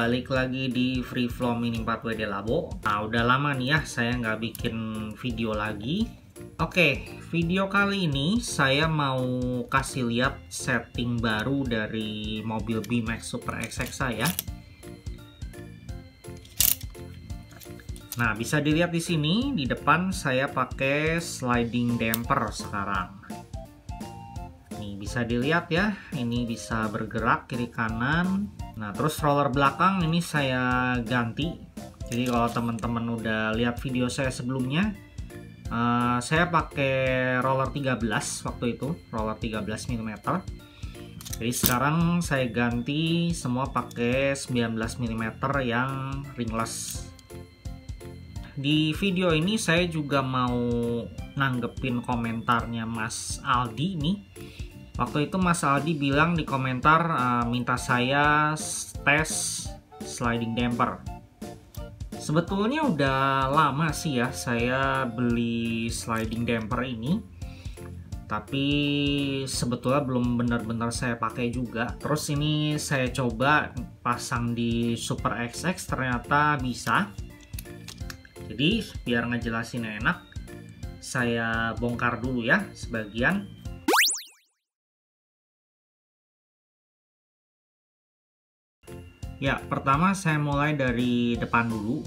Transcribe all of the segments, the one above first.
balik lagi di Freeflow Mini 4WD Labo. Nah, udah lama nih ya saya nggak bikin video lagi. Oke, video kali ini saya mau kasih lihat setting baru dari mobil B-Max Super XX saya. Nah, bisa dilihat di sini di depan saya pakai sliding damper sekarang. Nih, bisa dilihat ya, ini bisa bergerak kiri kanan. Nah, terus roller belakang ini saya ganti. Jadi kalau teman-teman udah lihat video saya sebelumnya, saya pakai roller 13 waktu itu, roller 13 mm. Jadi sekarang saya ganti semua pakai 19 mm yang ringless. Di video ini saya juga mau nanggepin komentarnya Mas Aldi nih. Waktu itu Mas Aldi bilang di komentar minta saya tes sliding damper. Sebetulnya udah lama sih ya saya beli sliding damper ini, tapi sebetulnya belum benar-benar saya pakai juga. Terus ini saya coba pasang di Super XX, ternyata bisa. Jadi biar ngejelasin enak, saya bongkar dulu ya sebagian. Ya, pertama saya mulai dari depan dulu.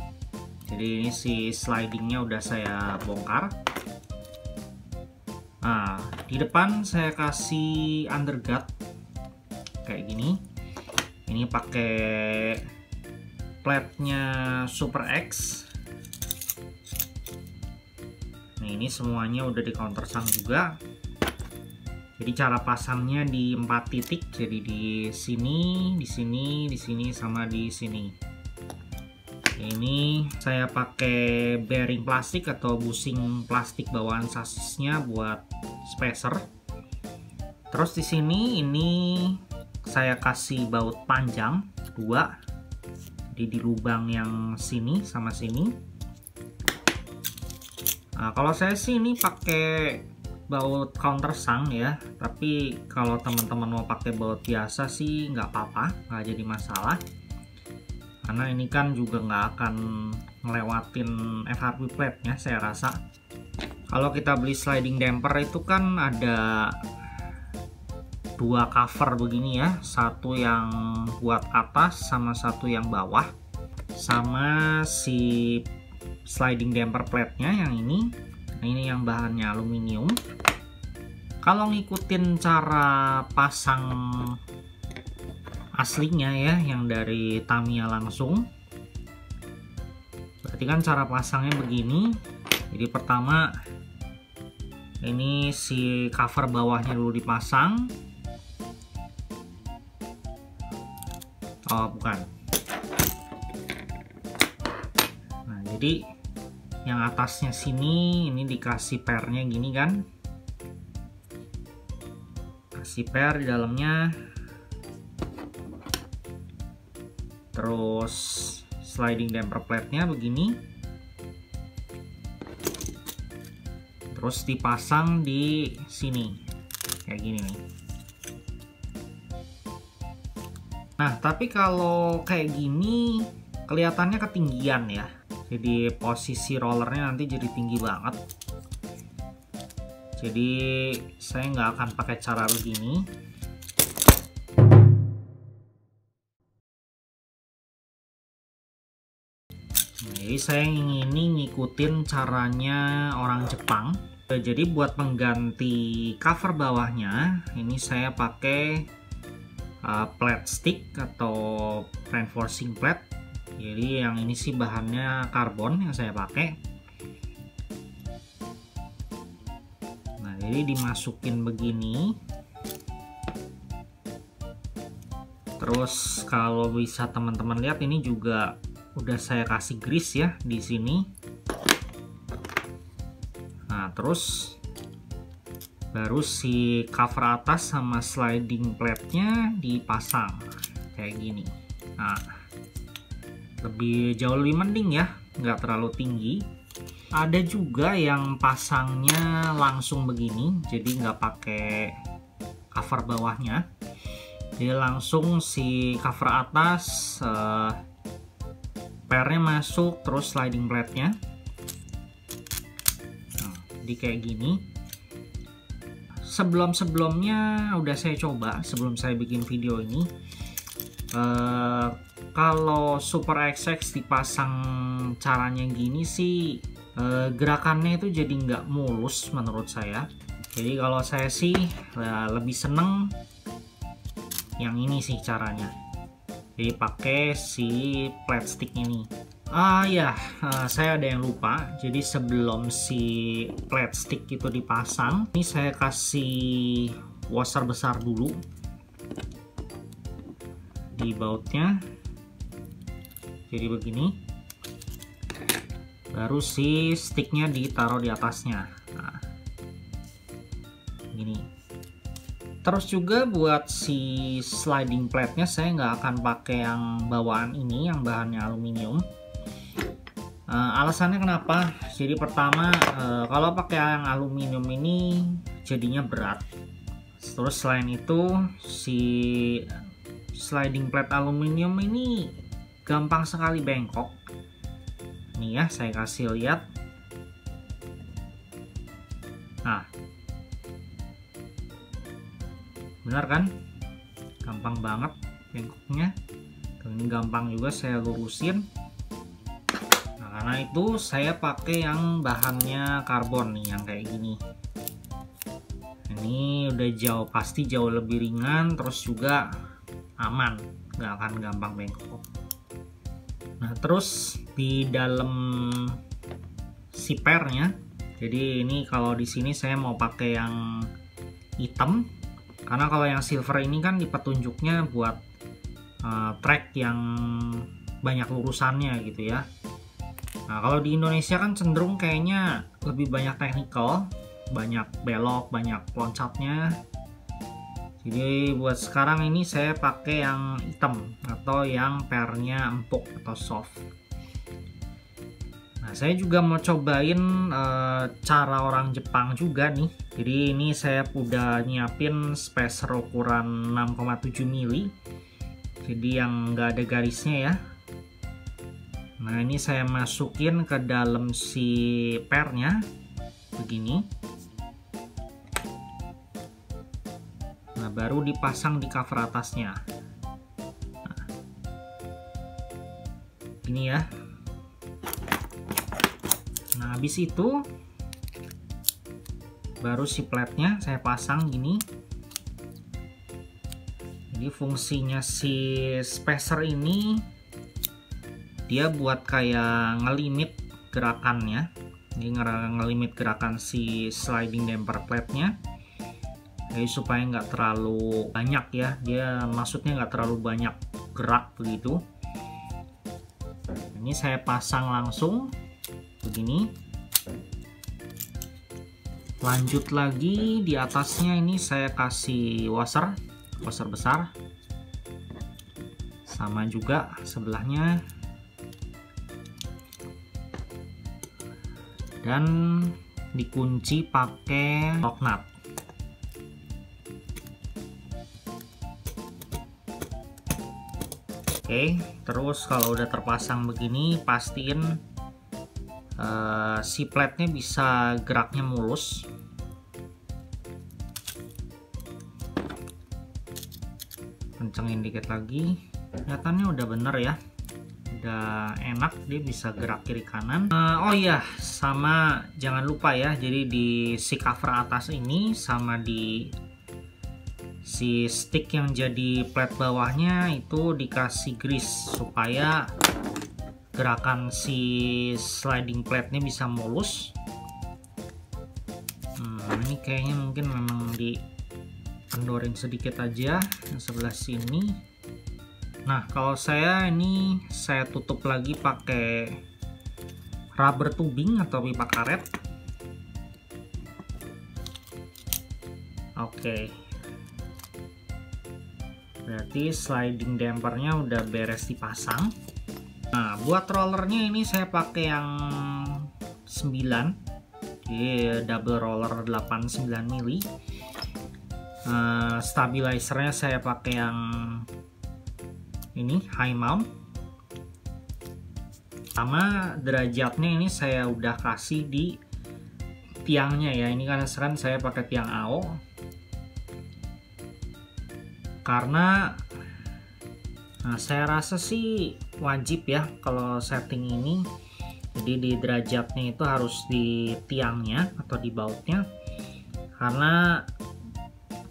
Jadi ini si slidingnya udah saya bongkar. Nah, di depan saya kasih underguard kayak gini. Ini pakai platnya Super X. Nah, ini semuanya udah di countersunk juga. Jadi cara pasangnya di 4 titik, jadi di sini, di sini, di sini, sama di sini. Ini saya pakai bearing plastik atau bushing plastik bawaan sasisnya buat spacer. Terus di sini ini saya kasih baut panjang 2, jadi di lubang yang sini sama sini. Nah, kalau saya sih ini pakai baut countersunk ya, tapi kalau teman-teman mau pakai baut biasa sih nggak apa-apa, nggak jadi masalah, karena ini kan juga nggak akan ngelewatin FRP plate-nya saya rasa. Kalau kita beli sliding damper itu kan ada 2 cover begini ya, satu yang buat atas sama satu yang bawah, sama si sliding damper plate-nya yang ini. Nah, ini yang bahannya aluminium. Kalau ngikutin cara pasang aslinya ya, yang dari Tamiya langsung, berarti kan cara pasangnya begini. Jadi pertama ini si cover bawahnya dulu dipasang. Oh, bukan. Nah, jadi yang atasnya sini ini dikasih pernya gini kan, kasih per di dalamnya. Terus sliding damper plate-nya begini, terus dipasang di sini kayak gini nih. Nah, tapi kalau kayak gini kelihatannya ketinggian ya. Jadi posisi rollernya nanti jadi tinggi banget. Jadi saya nggak akan pakai cara begini. Nah, jadi saya ingin ngikutin caranya orang Jepang. Jadi buat mengganti cover bawahnya, ini saya pakai plate stick atau reinforcing plate. Jadi yang ini sih bahannya karbon yang saya pakai. Nah, jadi dimasukin begini. Terus kalau bisa teman-teman lihat, ini juga udah saya kasih grease ya di sini. Nah, terus baru si cover atas sama sliding plate-nya dipasang kayak gini. Nah, jauh lebih mending ya, nggak terlalu tinggi. Ada juga yang pasangnya langsung begini, jadi nggak pakai cover bawahnya. Jadi langsung si cover atas pernya masuk, terus sliding plate-nya. Nah, jadi kayak gini. Sebelumnya udah saya coba sebelum saya bikin video ini. Kalau Super XX dipasang caranya gini sih, gerakannya itu jadi nggak mulus menurut saya. Jadi kalau saya sih lebih seneng yang ini sih caranya. Jadi pakai si plate stick ini. Saya ada yang lupa. Jadi sebelum si plate stick itu dipasang, ini saya kasih washer besar dulu di bautnya. Jadi begini. Baru si sticknya ditaruh di atasnya. Nah, gini. Terus juga buat si sliding plate-nya saya nggak akan pakai yang bawaan ini, yang bahannya aluminium. Alasannya kenapa? Jadi pertama, kalau pakai yang aluminium ini jadinya berat. Terus selain itu si sliding plate aluminium ini gampang sekali bengkok. Nih ya, saya kasih lihat. Nah, benar kan? Gampang banget bengkoknya. Ini gampang juga saya lurusin. Nah, karena itu saya pakai yang bahannya karbon nih, yang kayak gini. Ini udah pasti jauh lebih ringan, terus juga aman, nggak akan gampang bengkok. Nah, terus di dalam si pernya, jadi ini kalau di sini saya mau pakai yang hitam. Karena kalau yang silver ini kan di petunjuknya buat track yang banyak lurusannya gitu ya. Nah, kalau di Indonesia kan cenderung kayaknya lebih banyak technical, banyak belok, banyak loncatnya. Jadi buat sekarang ini saya pakai yang hitam atau yang pernya empuk atau soft. Nah, saya juga mau cobain cara orang Jepang juga nih. Jadi ini saya udah nyiapin spacer ukuran 6,7 mili. Jadi yang nggak ada garisnya ya. Nah, ini saya masukin ke dalam si pernya begini. Nah, baru dipasang di cover atasnya. Nah, ini ya. Nah, habis itu baru si plate-nya saya pasang gini. Jadi fungsinya si spacer ini dia buat kayak ngelimit gerakannya. Jadi ngelimit gerakan si sliding damper plate-nya. Jadi supaya nggak terlalu banyak ya. Dia maksudnya nggak terlalu banyak gerak begitu. Ini saya pasang langsung begini. Lanjut lagi di atasnya ini saya kasih washer besar. Sama juga sebelahnya. Dan dikunci pakai lock nut. Oke, terus kalau udah terpasang begini pastiin si plate-nya bisa geraknya mulus. Kencengin dikit lagi. Kelihatannya udah bener ya. Udah enak, dia bisa gerak kiri kanan. Oh iya, sama jangan lupa ya. Jadi di si cover atas ini sama di si stick yang jadi plate bawahnya itu dikasih grease supaya gerakan si sliding plate-nya bisa mulus. Ini kayaknya mungkin memang dikendorin sedikit aja yang sebelah sini. Nah, kalau saya ini saya tutup lagi pakai rubber tubing atau pipa karet. Oke. Berarti sliding dampernya udah beres dipasang. Nah, buat rollernya ini saya pakai yang 9, jadi double roller 89 mili. Stabilizernya saya pakai yang ini high mount. Sama derajatnya ini saya udah kasih di tiangnya ya. Ini karena sekarang saya pakai tiang AO karena saya rasa sih wajib ya kalau setting ini. Jadi di derajatnya itu harus di tiangnya atau di bautnya, karena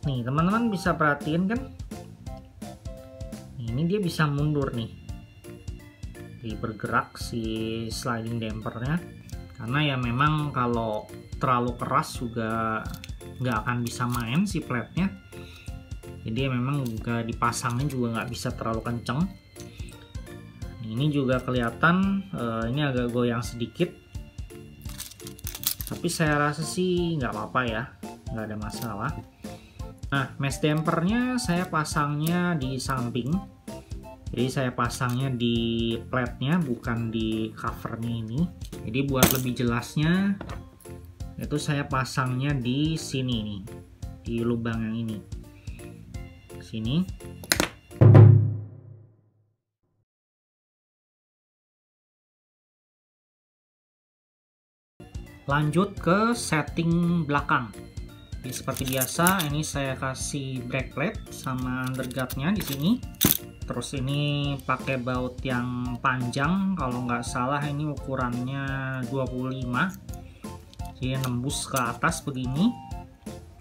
nih teman-teman bisa perhatiin kan, ini dia bisa mundur nih, bergerak si sliding dampernya, karena ya memang kalau terlalu keras juga nggak akan bisa main si platnya. Jadi memang juga dipasangnya juga nggak bisa terlalu kenceng. Ini juga kelihatan ini agak goyang sedikit, tapi saya rasa sih nggak apa-apa ya, nggak ada masalah. Nah, mesh dampernya saya pasangnya di samping, jadi saya pasangnya di platnya bukan di covernya ini. Jadi buat lebih jelasnya itu saya pasangnya di sini nih, di lubang yang ini, sini. Lanjut ke setting belakang. Jadi seperti biasa ini saya kasih brake plate sama underguardnya di sini. Terus ini pakai baut yang panjang, kalau nggak salah ini ukurannya 25. Jadi nembus ke atas begini.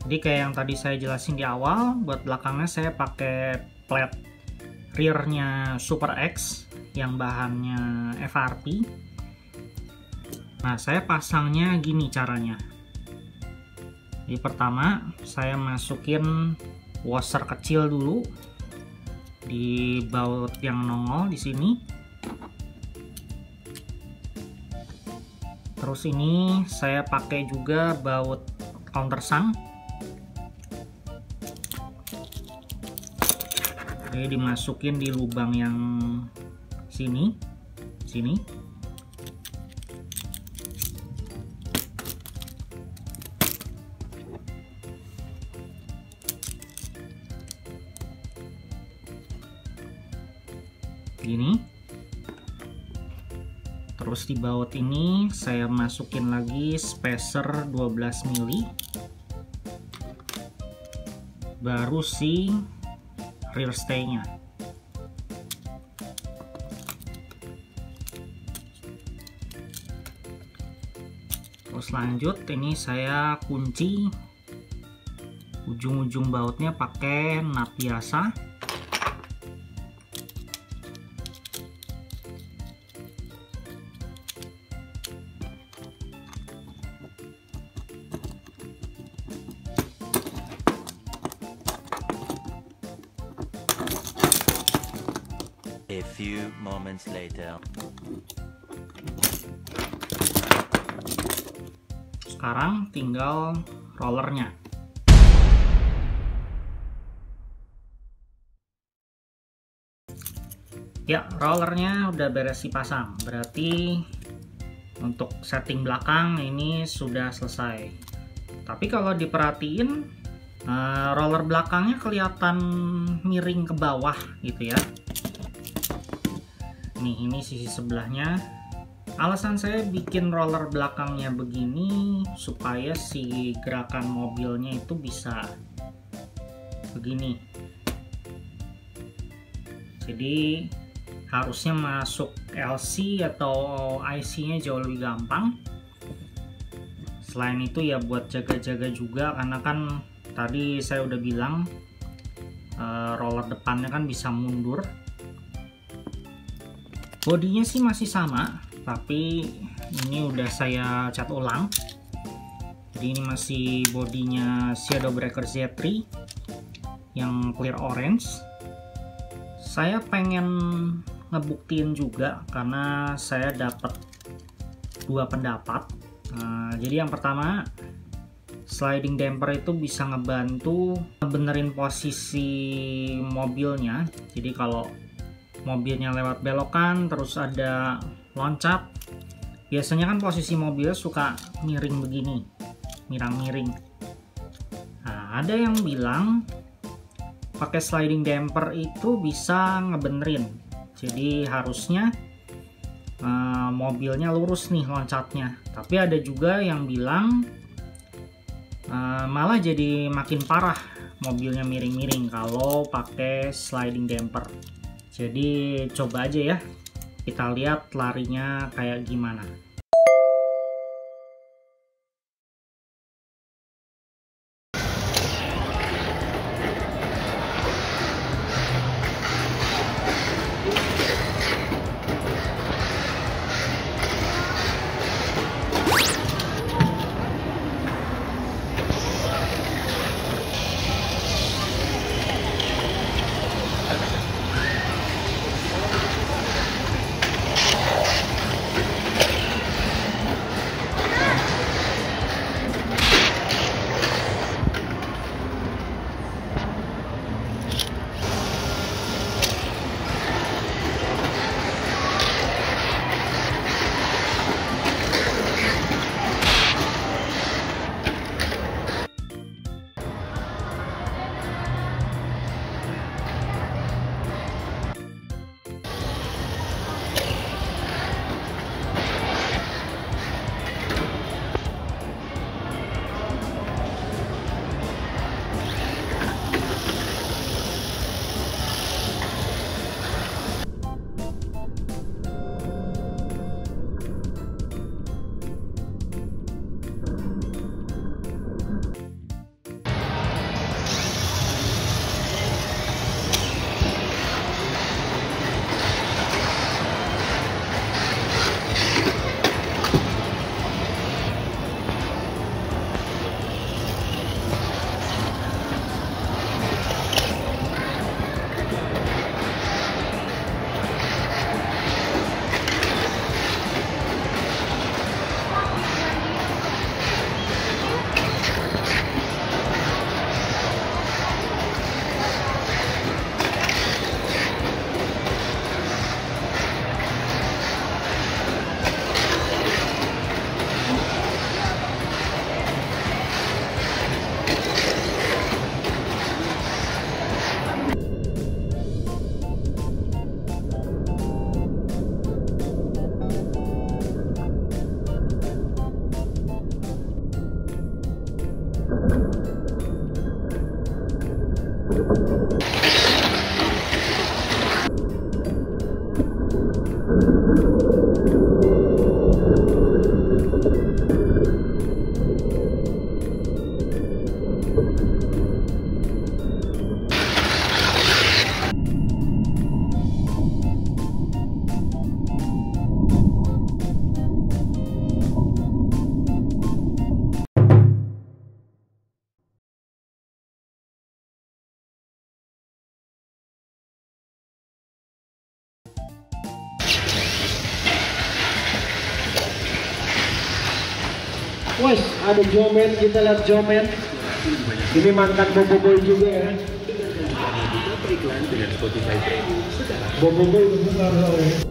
Jadi kayak yang tadi saya jelasin di awal, buat belakangnya saya pakai plate rearnya Super X yang bahannya FRP. Nah, saya pasangnya gini caranya. Jadi pertama saya masukin washer kecil dulu di baut yang nongol di sini. Terus ini saya pakai juga baut countersunk. Jadi dimasukin di lubang yang sini. Gini. Terus di baut ini saya masukin lagi spacer 12 mili, baru si rear stay-nya. Terus lanjut ini saya kunci ujung-ujung bautnya pakai nut biasa. A few moments later. Sekarang tinggal rollernya. Ya, rollernya udah beres dipasang. Berarti untuk setting belakang ini sudah selesai. Tapi kalau diperhatiin, roller belakangnya kelihatan miring ke bawah gitu ya. Nih, ini sisi sebelahnya. Alasan saya bikin roller belakangnya begini supaya si gerakan mobilnya itu bisa begini. Jadi harusnya masuk LC atau IC-nya jauh lebih gampang. Selain itu ya buat jaga-jaga juga, karena kan tadi saya udah bilang roller depannya kan bisa mundur. Bodinya sih masih sama, tapi ini udah saya cat ulang. Jadi ini masih bodinya Shadowbreaker Z3 yang clear orange. Saya pengen ngebuktiin juga karena saya dapat dua pendapat. Jadi yang pertama, sliding damper itu bisa ngebantu benerin posisi mobilnya. Jadi kalau mobilnya lewat belokan terus ada loncat, biasanya kan posisi mobil suka miring begini, miring-miring. Nah, ada yang bilang pakai sliding damper itu bisa ngebenerin. Jadi harusnya mobilnya lurus nih loncatnya. Tapi ada juga yang bilang malah jadi makin parah mobilnya miring-miring kalau pakai sliding damper. Jadi coba aja ya, kita lihat larinya kayak gimana. Wes, ada Jomen, kita lihat Jomen. Ini mantan Bobo Boy juga ya. Bobo Boy bukan loh ya.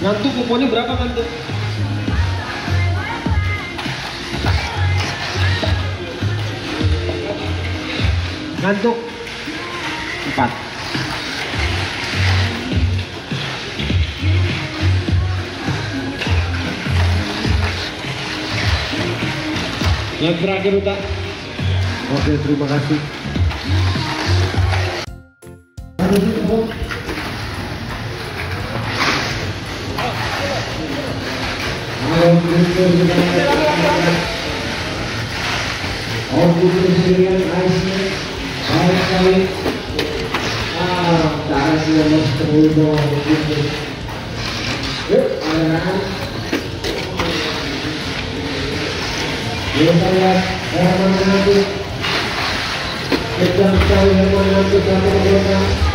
Ngantuk kuponnya berapa ngantuk? Ngantuk 4. Yang terakhir Uta. Oke, terima kasih. Kita